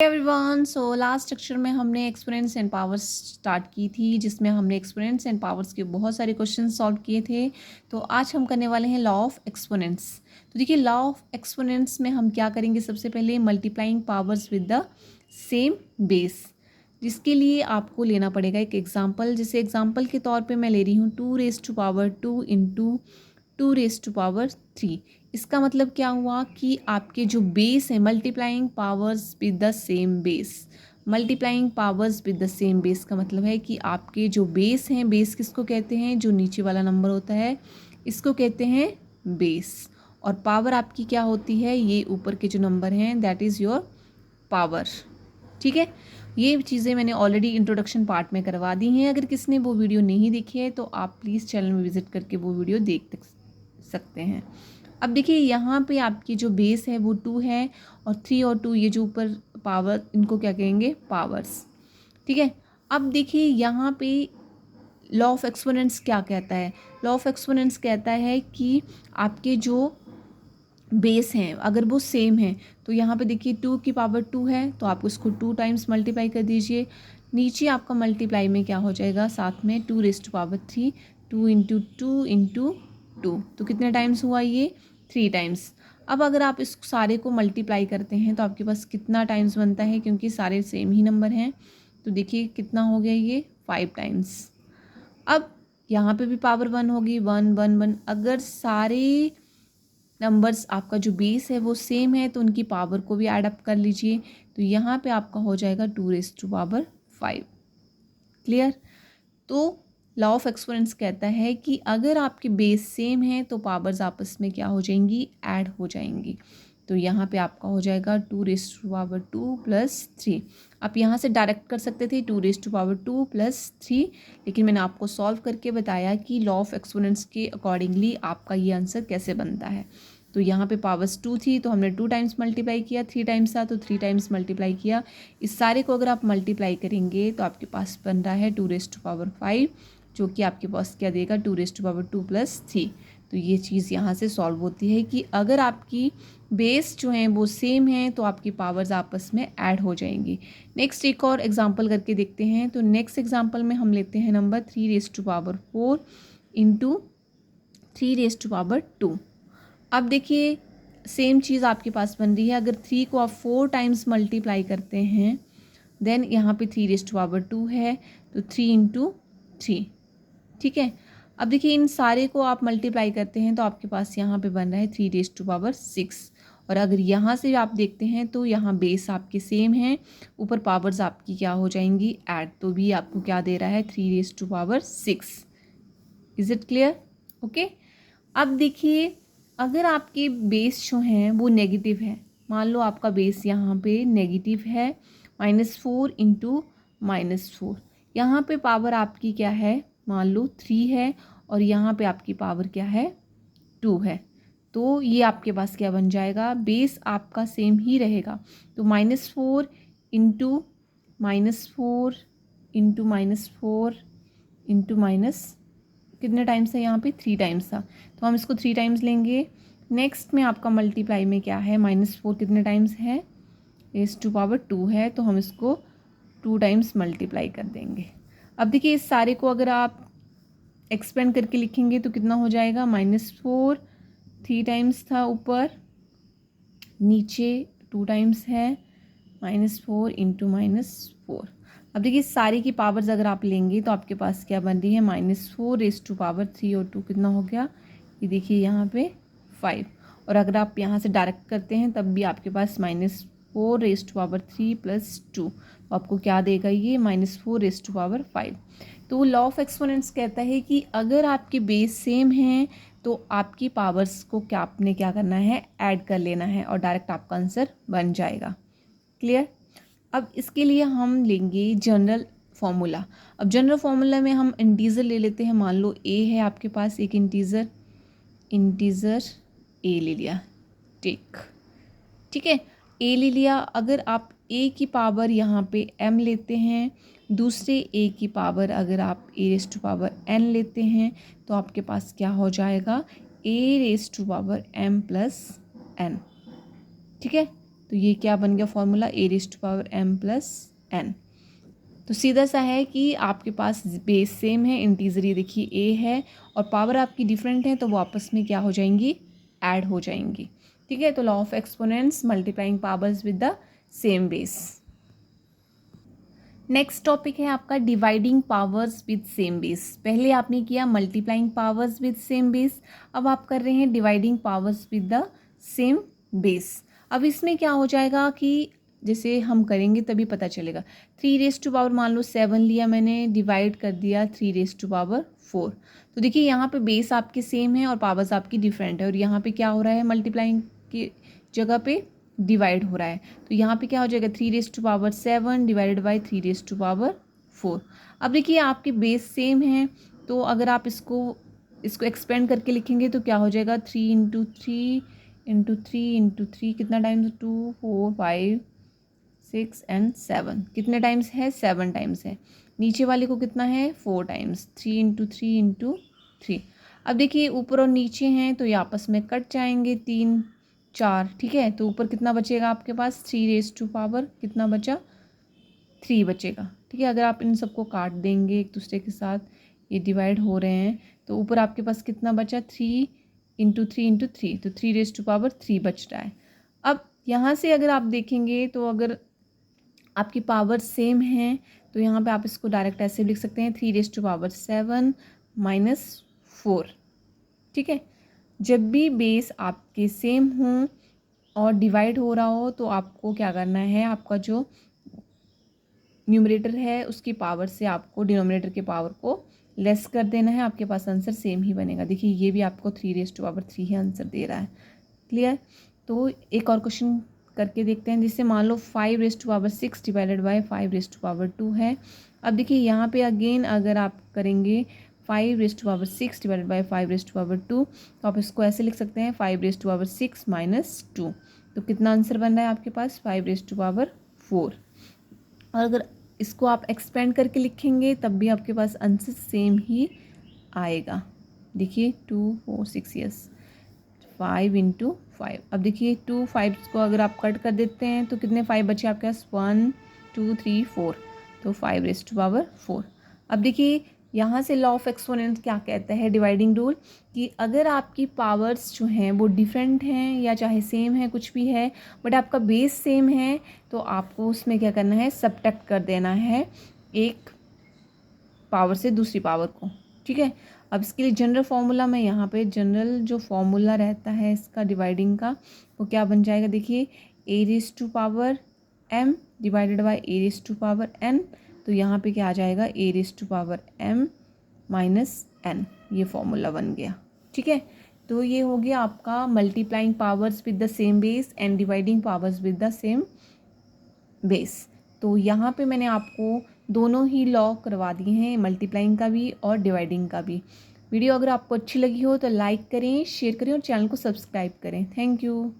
Everyone, so last lecture में हमने exponents and powers start की थी, जिसमें हमने एक्सपोनेंट्स एंड पावर्स के बहुत सारे क्वेश्चन सॉल्व किए थे। तो आज हम करने वाले हैं लॉ ऑफ एक्सपोनेंट्स। तो देखिए, लॉ ऑफ एक्सपोनेंट्स में हम क्या करेंगे, सबसे पहले multiplying powers with the same base, जिसके लिए आपको लेना पड़ेगा एक एग्जाम्पल। जैसे एग्जाम्पल के तौर पर मैं ले रही हूँ 2⁻² इंटू 2⁻3। इसका मतलब क्या हुआ कि आपके जो बेस है, multiplying powers with the same base. Multiplying powers with the same base का मतलब है कि आपके जो बेस हैं, बेस किसको कहते हैं, जो नीचे वाला नंबर होता है इसको कहते हैं बेस, और पावर आपकी क्या होती है, ये ऊपर के जो नंबर हैं दैट इज़ योर पावर। ठीक है, ये चीज़ें मैंने ऑलरेडी इंट्रोडक्शन पार्ट में करवा दी हैं। अगर किसने वो वीडियो नहीं देखी है तो आप प्लीज़ चैनल में विजिट करके वो वीडियो देख सकते हैं। अब देखिए, यहाँ पे आपकी जो बेस है वो 2 है, और 3 और 2 ये जो ऊपर पावर, इनको क्या कहेंगे, पावर्स। ठीक है, अब देखिए यहाँ पे लॉ ऑफ एक्सपोनेंट्स क्या कहता है। लॉ ऑफ एक्सपोनेंट्स कहता है कि आपके जो बेस हैं अगर वो सेम है, तो यहाँ पे देखिए 2 की पावर 2 है तो आप उसको 2 टाइम्स मल्टीप्लाई कर दीजिए। नीचे आपका मल्टीप्लाई में क्या हो जाएगा, साथ में 2⁻3, 2 इंटू 2 इंटू 2, तो कितने टाइम्स हुआ ये, 3 टाइम्स। अब अगर आप इस सारे को मल्टीप्लाई करते हैं तो आपके पास कितना टाइम्स बनता है, क्योंकि सारे सेम ही नंबर हैं, तो देखिए कितना हो गया ये, 5 टाइम्स। अब यहाँ पे भी पावर 1 होगी, 1 1 1। अगर सारे नंबर्स आपका जो बेस है वो सेम है तो उनकी पावर को भी ऐड अप कर लीजिए, तो यहाँ पे आपका हो जाएगा 2⁵5। क्लियर। तो लॉ ऑफ एक्सपोनेंट्स कहता है कि अगर आपके बेस सेम है तो पावर्स आपस में क्या हो जाएंगी, ऐड हो जाएंगी। तो यहाँ पे आपका हो जाएगा 2⁻² + 3। आप यहाँ से डायरेक्ट कर सकते थे 2⁻² + 3, लेकिन मैंने आपको सॉल्व करके बताया कि लॉ ऑफ एक्सपोनेंट्स के अकॉर्डिंगली आपका ये आंसर कैसे बनता है। तो यहाँ पे पावर्स 2 थी तो हमने 2 टाइम्स मल्टीप्लाई किया, 3 टाइम्स था तो 3 टाइम्स मल्टीप्लाई किया। इस सारे को अगर आप मल्टीप्लाई करेंगे तो आपके पास बन रहा है 2⁵5, जो कि आपके पास क्या देगा, 2⁻² + 3। तो ये चीज़ यहाँ से सॉल्व होती है कि अगर आपकी बेस जो हैं वो सेम हैं तो आपकी पावर्स आपस में ऐड हो जाएंगी। नेक्स्ट एक और एग्जांपल करके देखते हैं। तो नेक्स्ट एग्जांपल में हम लेते हैं नंबर 3⁻4 इंटू 3⁻2। अब देखिए सेम चीज़ आपके पास बन रही है। अगर 3 को आप 4 टाइम्स मल्टीप्लाई करते हैं देन यहाँ पे 3⁻2 है तो 3 इंटू 3। ठीक है, अब देखिए इन सारे को आप मल्टीप्लाई करते हैं तो आपके पास यहाँ पे बन रहा है 3⁻6। और अगर यहाँ से आप देखते हैं तो यहाँ बेस आपके सेम हैं, ऊपर पावर्स आपकी क्या हो जाएंगी, ऐड, तो भी आपको क्या दे रहा है, 3⁻6। Is it clear? ओके। अब देखिए, अगर आपके बेस जो हैं वो नेगेटिव है, मान लो आपका बेस यहाँ पे नेगेटिव है, -4 इंटू -4, यहाँ पे पावर आपकी क्या है, मान लो 3 है, और यहाँ पे आपकी पावर क्या है, 2 है। तो ये आपके पास क्या बन जाएगा, बेस आपका सेम ही रहेगा। तो -4 इंटू -4 इंटू -4 इंटू माइनस, कितने टाइम्स है यहाँ पे, 3 टाइम्स था, तो हम इसको 3 टाइम्स लेंगे। नेक्स्ट में आपका मल्टीप्लाई में क्या है, -4 कितने टाइम्स है, (2 है, तो हम इसको 2 टाइम्स मल्टीप्लाई कर देंगे। अब देखिए इस सारे को अगर आप एक्सपेंड करके लिखेंगे तो कितना हो जाएगा, -4 3 टाइम्स था ऊपर, नीचे 2 टाइम्स है, -4 इंटू -4। अब देखिए सारी की पावर्स अगर आप लेंगे तो आपके पास क्या बन रही है, -4⁻3 और 2 कितना हो गया, ये देखिए यहाँ पे 5। और अगर आप यहाँ से डायरेक्ट करते हैं तब भी आपके पास -4⁻3 + 2, तो आपको क्या देगा ये, -4⁻5। तो लॉ ऑफ एक्सपोनेंट्स कहता है कि अगर आपके बेस सेम हैं तो आपकी पावर्स को क्या, आपने क्या करना है, ऐड कर लेना है, और डायरेक्ट आपका आंसर बन जाएगा। क्लियर। अब इसके लिए हम लेंगे जनरल फॉर्मूला। अब जनरल फॉर्मूला में हम इंटीजर ले लेते हैं। मान लो ए है आपके पास एक इंटीजर ए ले लिया, ठीक है, ए ले लिया। अगर आप ए की पावर यहाँ पे m लेते हैं, दूसरे ए की पावर अगर आप a⁻n लेते हैं तो आपके पास क्या हो जाएगा, a⁻m + n। ठीक है, तो ये क्या बन गया फॉर्मूला, a⁻m+n। तो सीधा सा है कि आपके पास बेस सेम है, इंटीजर ये देखिए a है, और पावर आपकी डिफरेंट है, तो वो आपस में क्या हो जाएंगी, ऐड हो जाएंगी। ठीक है, तो law of exponents multiplying powers with the same base. Next topic है आपका dividing powers with same base. पहले आपने किया multiplying powers with same base, अब आप कर रहे हैं dividing powers with the same base. अब इसमें क्या हो जाएगा कि जैसे हम करेंगे तभी पता चलेगा। 3 मान लो 7 लिया मैंने, डिवाइड कर दिया 3 4। तो देखिए यहाँ पे बेस आपके सेम है और पावर्स आपकी डिफरेंट है, और यहाँ पे क्या हो रहा है, मल्टीप्लाइंग की जगह पे डिवाइड हो रहा है। तो यहाँ पे क्या हो जाएगा, 3⁻7 डिवाइडेड बाई 3⁻4। अब देखिए आपके बेस सेम है, तो अगर आप इसको एक्सपेंड करके लिखेंगे तो क्या हो जाएगा, 3 × 3 कितना टाइम्स, 2 4 5 6 एंड 7, कितने टाइम्स है, 7 टाइम्स है। नीचे वाले को कितना है, 4 टाइम्स, 3 × 3 × 3। अब देखिए ऊपर और नीचे हैं तो ये आपस में कट जाएंगे, 3 4, ठीक है। तो ऊपर कितना बचेगा आपके पास, 3 कितना बचा, 3 बचेगा। ठीक है, अगर आप इन सबको काट देंगे एक दूसरे के साथ, ये डिवाइड हो रहे हैं, तो ऊपर आपके पास कितना बचा, 3 × 3 × 3, तो 3 बच रहा है। अब यहाँ से अगर आप देखेंगे तो अगर आपकी पावर सेम है तो यहाँ पे आप इसको डायरेक्ट ऐसे लिख सकते हैं, 3⁻7 - 4। ठीक है, जब भी बेस आपके सेम हों और डिवाइड हो रहा हो तो आपको क्या करना है, आपका जो न्यूमरेटर है उसकी पावर से आपको डिनोमिनेटर के पावर को लेस कर देना है, आपके पास आंसर सेम ही बनेगा। देखिए ये भी आपको 3⁻3 ही आंसर दे रहा है। क्लियर। तो एक और क्वेश्चन करके देखते हैं, जिससे मान लो 5⁻6 डिवाइडेड बाई 5⁻2 है। अब देखिए यहाँ पे अगेन अगर आप करेंगे 5⁻6 डिवाइडेड बाई 5⁻2, तो आप इसको ऐसे लिख सकते हैं, 5⁻6 - 2। तो कितना आंसर बन रहा है आपके पास, 5⁻4। और अगर इसको आप एक्सपेंड करके लिखेंगे तब भी आपके पास आंसर सेम ही आएगा। देखिए 2 4 6, यस, 5 × 5। अब देखिए 2 5 को अगर आप कट कर देते हैं तो कितने 5 बचे आपके पास, 1 2 3 4, तो 5⁻4। अब देखिए यहाँ से लॉ ऑफ एक्सपोनेंट क्या कहता है, डिवाइडिंग रूल, कि अगर आपकी पावर्स जो हैं वो डिफरेंट हैं या चाहे सेम है, कुछ भी है, बट आपका बेस सेम है, तो आपको उसमें क्या करना है, सब्ट्रैक्ट कर देना है एक पावर से दूसरी पावर को। ठीक है, अब इसके लिए जनरल फार्मूला में यहाँ पे जनरल जो फार्मूला रहता है इसका डिवाइडिंग का, वो क्या बन जाएगा, देखिए a⁻m डिवाइडेड बाई a⁻n। तो यहाँ पे क्या आ जाएगा, a⁻m - n, ये फॉर्मूला बन गया। ठीक है, तो ये हो गया आपका multiplying powers with the same base and dividing powers with the same base. तो यहाँ पे मैंने आपको दोनों ही लॉ करवा दिए हैं, मल्टीप्लाइंग का भी और डिवाइडिंग का भी। वीडियो अगर आपको अच्छी लगी हो तो लाइक करें, शेयर करें और चैनल को सब्सक्राइब करें। Thank you.